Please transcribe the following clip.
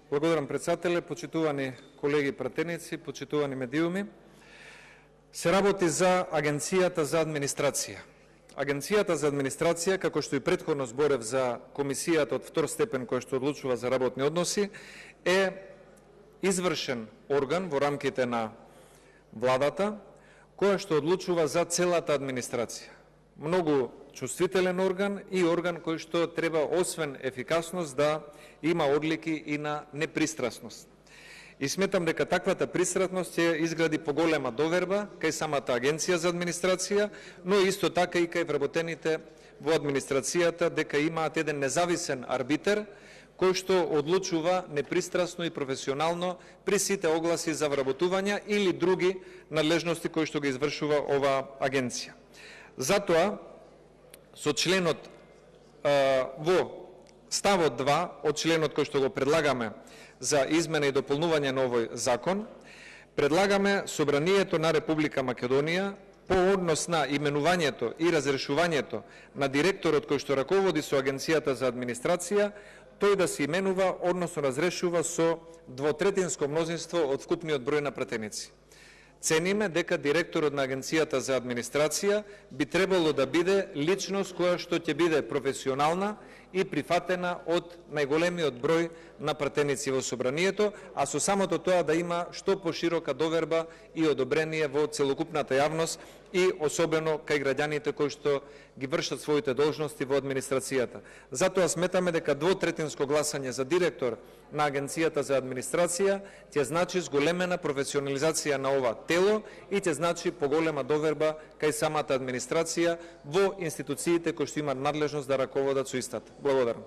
Благодарам, председателе, почитувани колеги пратеници, почитувани медиуми. Се работи за Агенцијата за администрација. Агенцијата за администрација, како што и претходно зборев за комисијата од втор степен која што одлучува за работни односи, е извршен орган во рамките на владата, која што одлучува за целата администрација. Многу чувствителен орган и орган кој што треба, освен ефикасност, да има одлики и на непристрасност. И сметам дека таквата пристрасност ќе изгради поголема доверба кај самата Агенција за администрација, но исто така и кај вработените во администрацијата, дека имаат еден независен арбитер кој што одлучува непристрасно и професионално при сите огласи за вработување или други надлежности кои што ги извршува оваа агенција. Затоа, со членот во ставот 2 од членот кој што го предлагаме за измена и дополнување на овој закон, предлагаме Собранието на Република Македонија по однос на именувањето и разрешувањето на директорот кој што раководи со Агенцијата за администрација, тој да се именува, односно разрешува со двотретинско мнозинство од вкупниот број на пратеници. Цениме дека директорот на Агенцијата за администрација би требало да биде личност која што ќе биде професионална и прифатена од најголемиот број на пратеници во Собранието, а со самото тоа да има што поширока доверба и одобрение во целокупната јавност и особено кај граѓаните кои што ги вршат своите должности во администрацијата. Затоа сметаме дека двотретинско гласање за директор на Агенцијата за администрација ќе значи зголемена професионализација на ова тело и ќе значи поголема доверба кај самата администрација во институциите кои што имаат надлежност да раководат со истата. Благодарам.